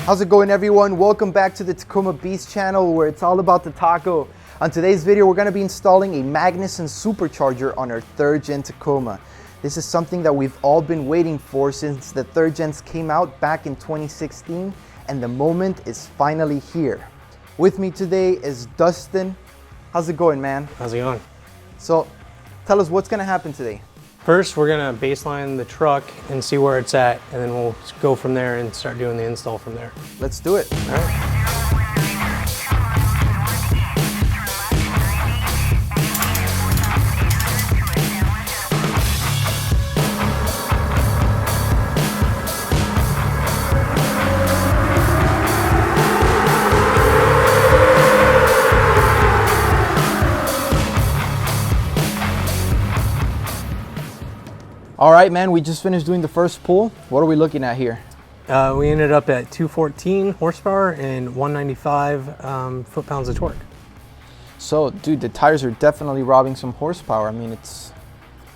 How's it going, everyone? Welcome back to the TacomaBeast channel, where it's all about the taco. On today's video, we're going to be installing a Magnuson Supercharger on our 3rd gen Tacoma. This is something that we've all been waiting for since the 3rd gens came out back in 2016, and the moment is finally here. With me today is Dustin. How's it going, man? How's it going? So, tell us what's going to happen today. First, we're gonna baseline the truck and see where it's at, and then we'll go from there and start doing the install from there. Let's do it. All right. All right, man, we just finished doing the first pull. What are we looking at here? We ended up at 214 horsepower and 195 foot-pounds of torque. So, dude, the tires are definitely robbing some horsepower. I mean, it's...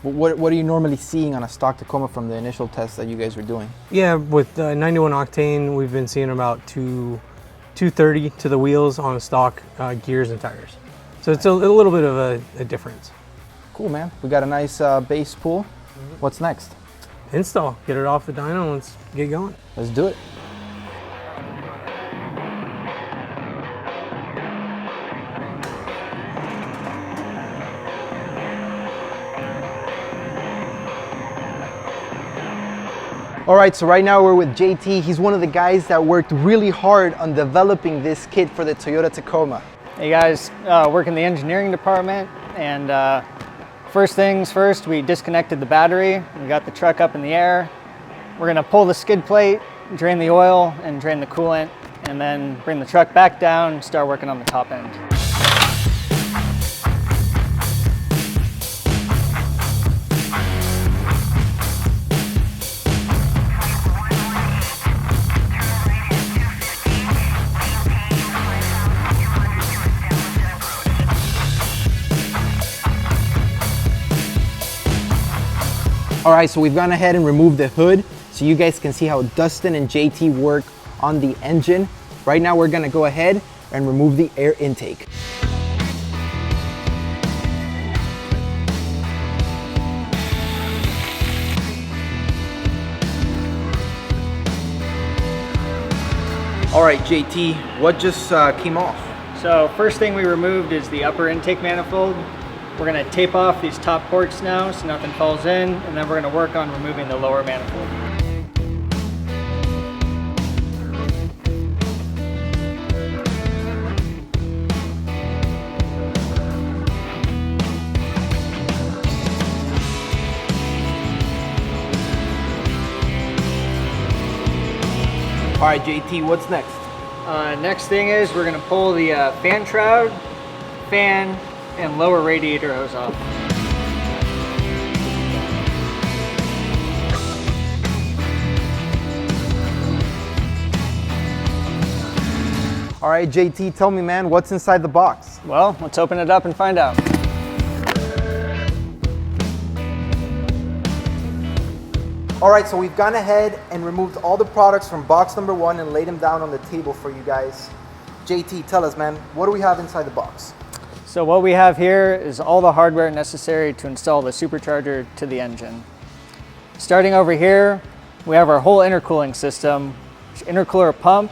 What are you normally seeing on a stock Tacoma from the initial tests that you guys were doing? Yeah, with 91 octane, we've been seeing about 230 to the wheels on stock gears and tires. So it's a little bit of a difference. Cool, man. We got a nice base pull. What's next? Install, get it off the dyno, and let's get going. Let's do it. All right, so right now we're with JT. He's one of the guys that worked really hard on developing this kit for the Toyota Tacoma. Hey guys, work in the engineering department, and first things first, we disconnected the battery. We got the truck up in the air. We're gonna pull the skid plate, drain the oil, and drain the coolant, and then bring the truck back down and start working on the top end. All right, so we've gone ahead and removed the hood so you guys can see how Dustin and JT work on the engine. Right now, we're gonna go ahead and remove the air intake. All right, JT, what just came off? So first thing we removed is the upper intake manifold. We're gonna tape off these top ports now so nothing falls in, and then we're gonna work on removing the lower manifold. All right, JT, what's next? Next thing is we're gonna pull the fan shroud, fan, and lower radiator hose off. All right, JT, tell me, man, what's inside the box? Well, let's open it up and find out. All right, so we've gone ahead and removed all the products from box number 1 and laid them down on the table for you guys. JT, tell us, man, what do we have inside the box? So what we have here is all the hardware necessary to install the supercharger to the engine. Starting over here, we have our whole intercooling system, intercooler pump,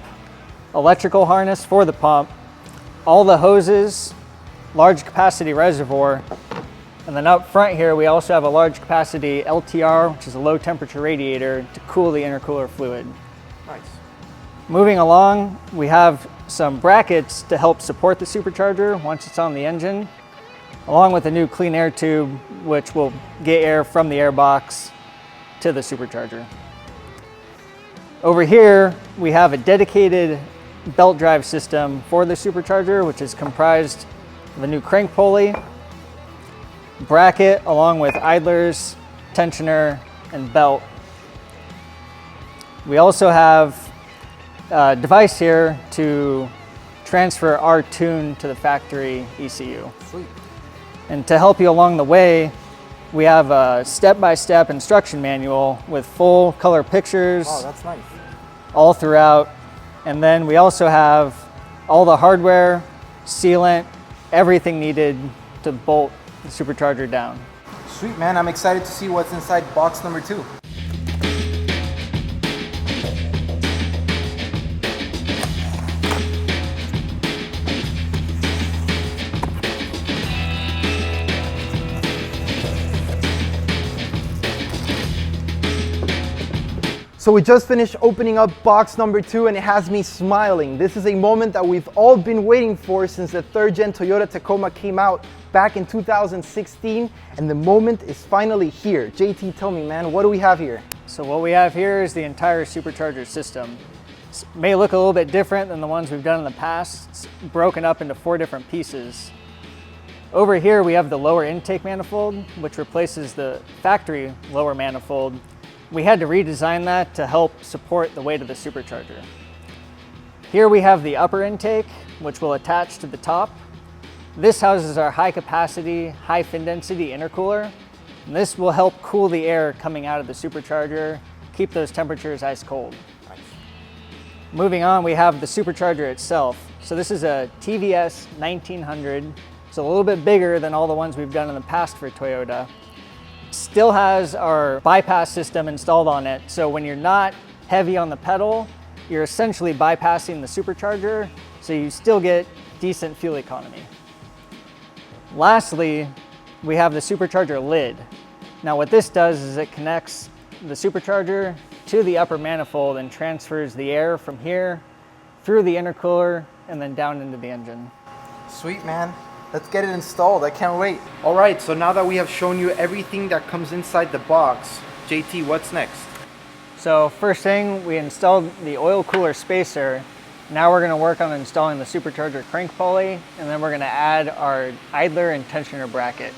electrical harness for the pump, all the hoses, large capacity reservoir, and then up front here we also have a large capacity LTR, which is a low temperature radiator to cool the intercooler fluid. Nice. Moving along, we have some brackets to help support the supercharger once it's on the engine, along with a new clean air tube, which will get air from the airbox to the supercharger. Over here, we have a dedicated belt drive system for the supercharger, which is comprised of a new crank pulley, bracket, along with idlers, tensioner, and belt. We also have a device here to transfer our tune to the factory ECU. Sweet. And to help you along the way, we have a step-by-step instruction manual with full color pictures Oh, that's nice. all throughout, And then we also have all the hardware, sealant, everything needed to bolt the supercharger down. Sweet, man. I'm excited to see what's inside box number 2. So we just finished opening up box number 2 and it has me smiling. This is a moment that we've all been waiting for since the 3rd gen Toyota Tacoma came out back in 2016, and the moment is finally here. JT, tell me, man, what do we have here? So what we have here is the entire supercharger system. It may look a little bit different than the ones we've done in the past. It's broken up into 4 different pieces. Over here we have the lower intake manifold, which replaces the factory lower manifold. We had to redesign that to help support the weight of the supercharger. Here we have the upper intake, which will attach to the top. This houses our high capacity, high fin density intercooler. And this will help cool the air coming out of the supercharger, keep those temperatures ice cold. Nice. Moving on, we have the supercharger itself. So this is a TVS 1900. It's a little bit bigger than all the ones we've done in the past for Toyota. Still has our bypass system installed on it, so when you're not heavy on the pedal, you're essentially bypassing the supercharger, so you still get decent fuel economy. Lastly, we have the supercharger lid. Now what this does is it connects the supercharger to the upper manifold and transfers the air from here through the intercooler and then down into the engine. Sweet, man. Let's get it installed. I can't wait. All right, so now that we have shown you everything that comes inside the box, JT, what's next? So first thing, we installed the oil cooler spacer. Now we're gonna work on installing the supercharger crank pulley, and then we're gonna add our idler and tensioner bracket.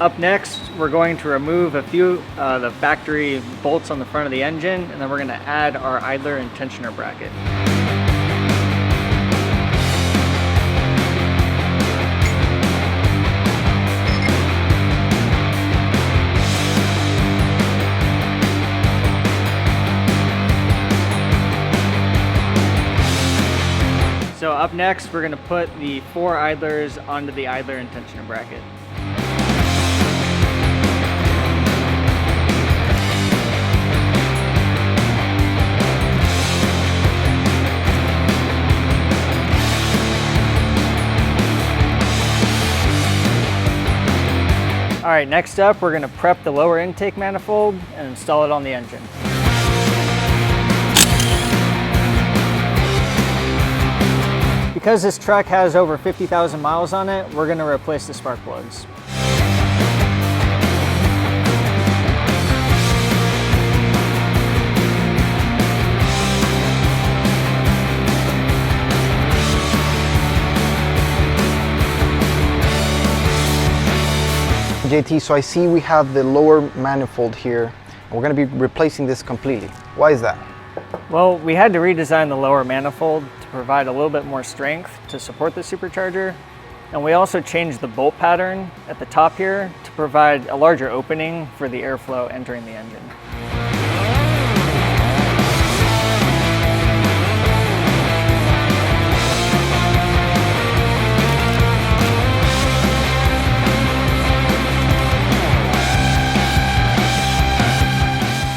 Up next, we're going to remove a few of the factory bolts on the front of the engine, and then we're gonna add our idler and tensioner bracket. So up next, we're gonna put the 4 idlers onto the idler and tensioner bracket. All right, next up, we're gonna prep the lower intake manifold and install it on the engine. Because this truck has over 50,000 miles on it, we're gonna replace the spark plugs. JT, so I see we have the lower manifold here, and we're going to be replacing this completely. Why is that? Well, we had to redesign the lower manifold to provide a little bit more strength to support the supercharger. And we also changed the bolt pattern at the top here to provide a larger opening for the airflow entering the engine.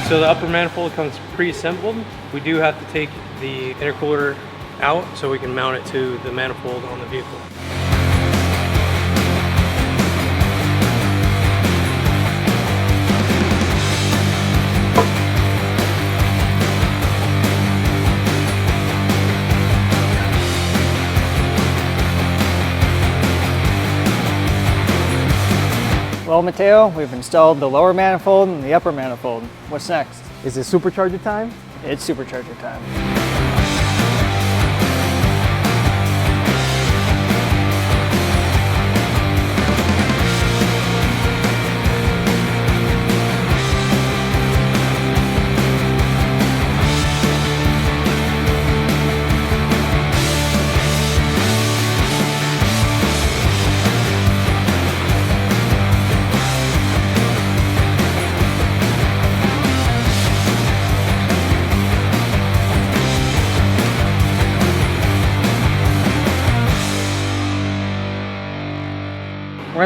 So the upper manifold comes pre-assembled. We do have to take the intercooler out so we can mount it to the manifold on the vehicle. Well, Mateo, we've installed the lower manifold and the upper manifold. What's next? Is it supercharger time? It's supercharger time.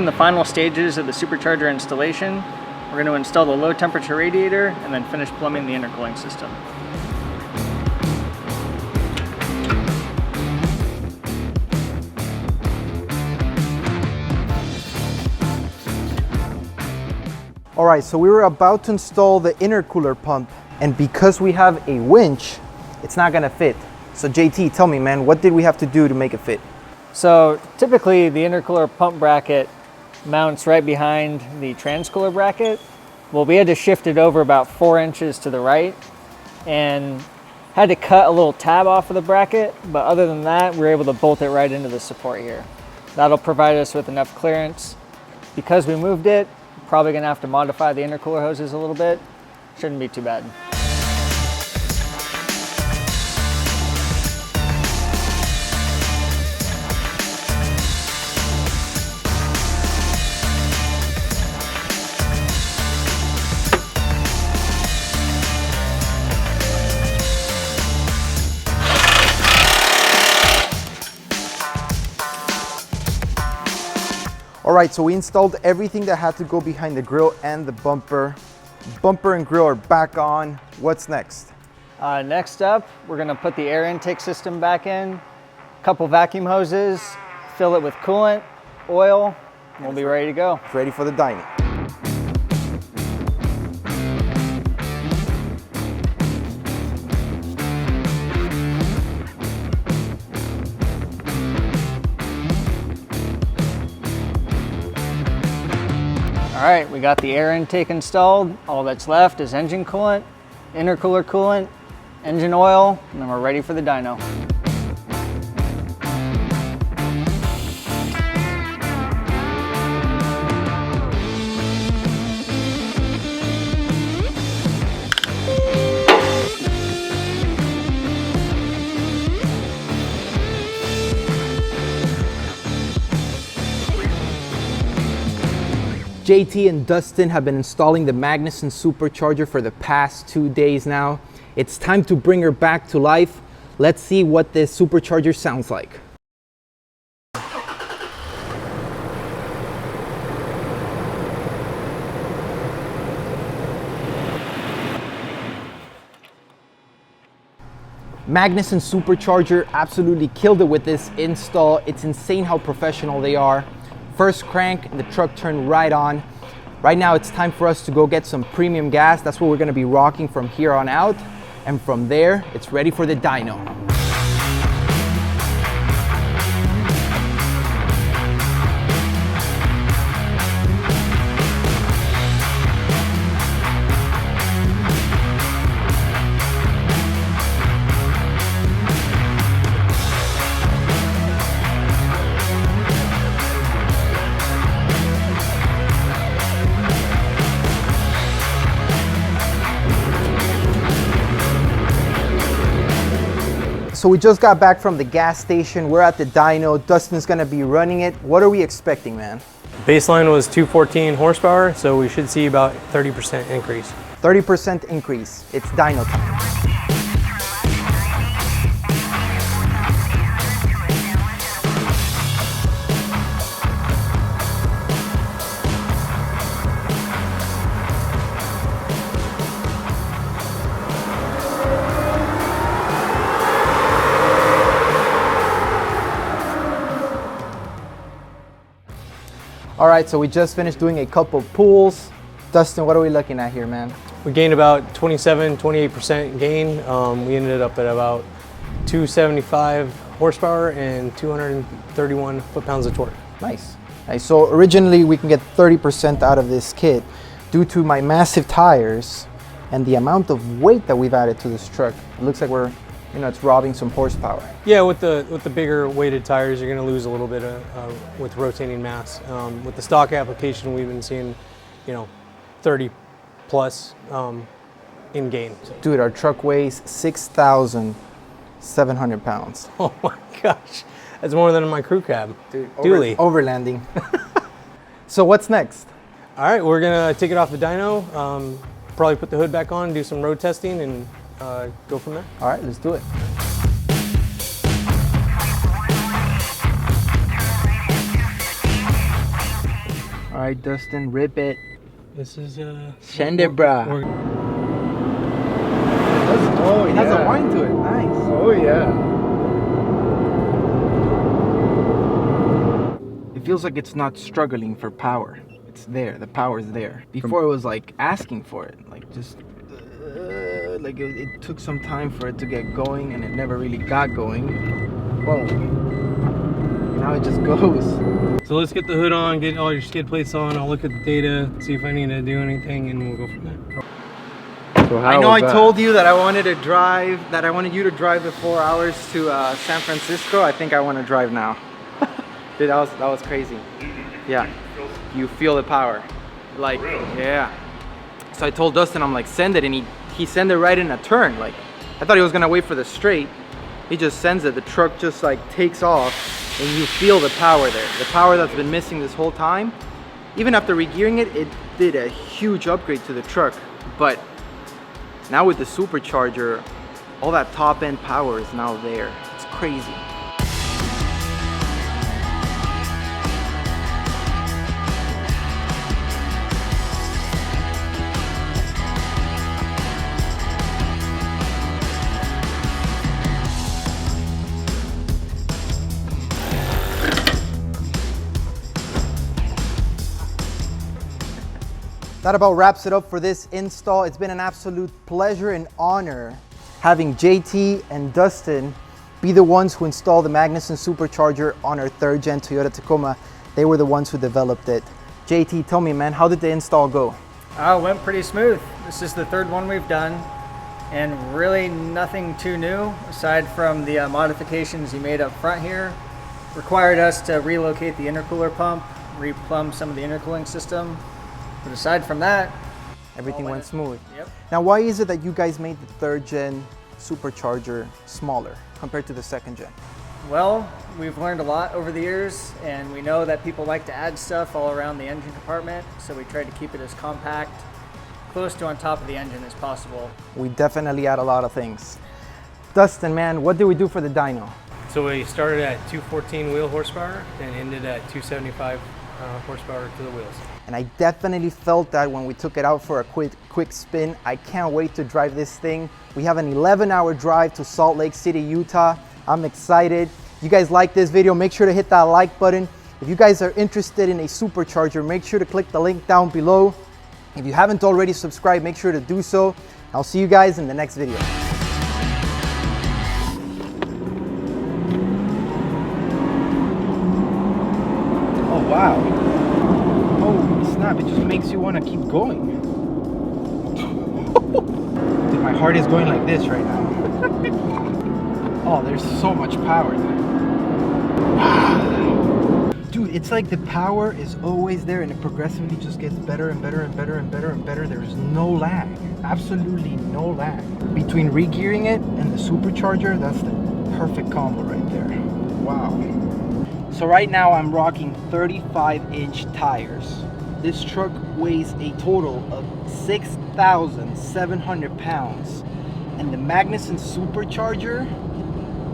in the final stages of the supercharger installation. We're going to install the low temperature radiator and then finish plumbing the intercooling system. All right, so we were about to install the intercooler pump, and because we have a winch, it's not gonna fit. So JT, tell me, man, what did we have to do to make it fit? So typically the intercooler pump bracket mounts right behind the transcooler bracket. Well, we had to shift it over about 4 inches to the right and had to cut a little tab off of the bracket, but other than that, we were able to bolt it right into the support here. That'll provide us with enough clearance. Because we moved it, probably gonna have to modify the intercooler hoses a little bit. Shouldn't be too bad. All right, so we installed everything that had to go behind the grill and the bumper. Bumper and grill are back on. What's next? Next up, we're gonna put the air intake system back in, a couple vacuum hoses, fill it with coolant, oil, and we'll be ready to go. Ready for the dyno. All right, we got the air intake installed. All that's left is engine coolant, intercooler coolant, engine oil, and then we're ready for the dyno. JT and Dustin have been installing the Magnuson Supercharger for the past 2 days now. It's time to bring her back to life. Let's see what this supercharger sounds like. Magnuson Supercharger absolutely killed it with this install. It's insane how professional they are. First crank and the truck turned right on. Right now it's time for us to go get some premium gas. That's what we're gonna be rocking from here on out. And from there, it's ready for the dyno. So we just got back from the gas station. We're at the dyno. Dustin's gonna be running it. What are we expecting, man? Baseline was 214 horsepower, so we should see about 30% increase. 30% increase. It's dyno time. All right, so we just finished doing a couple pulls. Dustin, what are we looking at here, man? We gained about 28% gain. We ended up at about 275 horsepower and 231 foot-pounds of torque. Nice. Nice. So originally we can get 30% out of this kit. Due to my massive tires and the amount of weight that we've added to this truck, it looks like we're, it's robbing some horsepower. Yeah, with the bigger weighted tires, you're going to lose a little bit with rotating mass. With the stock application, we've been seeing, 30 plus in gain. Dude, our truck weighs 6,700 pounds. Oh my gosh, that's more than my crew cab. Dude, overlanding. So what's next? All right, we're gonna take it off the dyno, probably put the hood back on, do some road testing, and go from there. All right, let's do it. All right, Dustin, rip it. This is Send it, brah. Oh, it has a whine to it. Nice. Oh yeah. It feels like it's not struggling for power. It's there. The power's there. Before it was like asking for it, like just like it took some time for it to get going, and it never really got going. Whoa. Now it just goes. So let's get the hood on, get all your skid plates on. I'll look at the data, see if I need to do anything, and we'll go from there. So I know I told you that I wanted you to drive the 4 hours to San Francisco. I think I want to drive now. Dude, that was crazy. Yeah, you feel the power. Like, yeah. So I told Dustin, I'm like, send it, and he sent it right in a turn. Like, I thought he was gonna wait for the straight. He just sends it. The truck just like takes off, and you feel the power there. The power that's been missing this whole time. Even after regearing it, it did a huge upgrade to the truck. But now with the Supercharger, all that top end power is now there. It's crazy. That about wraps it up for this install. It's been an absolute pleasure and honor having JT and Dustin be the ones who installed the Magnuson Supercharger on our 3rd gen Toyota Tacoma. They were the ones who developed it. JT, tell me, man, how did the install go? It went pretty smooth. This is the 3rd one we've done, and really nothing too new aside from the modifications he made up front here. Required us to relocate the intercooler pump, replumb some of the intercooling system. But aside from that, everything went smooth. Yep. Now, why is it that you guys made the 3rd gen Supercharger smaller compared to the 2nd gen? Well, we've learned a lot over the years, and we know that people like to add stuff all around the engine compartment, so we tried to keep it as compact, close to on top of the engine as possible. We definitely add a lot of things. Dustin, man, what did we do for the dyno? So we started at 214 wheel horsepower and ended at 275 horsepower to the wheels. And I definitely felt that when we took it out for a quick spin. I can't wait to drive this thing. We have an 11-hour drive to Salt Lake City, Utah. I'm excited. If you guys like this video, make sure to hit that like button. If you guys are interested in a Supercharger, make sure to click the link down below. If you haven't already subscribed, make sure to do so. I'll see you guys in the next video. Oh wow. Holy snap, it just makes you want to keep going. Dude, my heart is going like this right now. Oh, there's so much power there. Dude, it's like the power is always there and it progressively just gets better and better and better and better and better. There's no lag, absolutely no lag. Between regearing it and the Supercharger, that's the perfect combo right there. Wow. So right now I'm rocking 35-inch tires. This truck weighs a total of 6,700 pounds. And the Magnuson Supercharger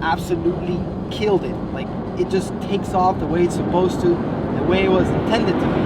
absolutely killed it. Like, it just takes off the way it's supposed to, the way it was intended to be.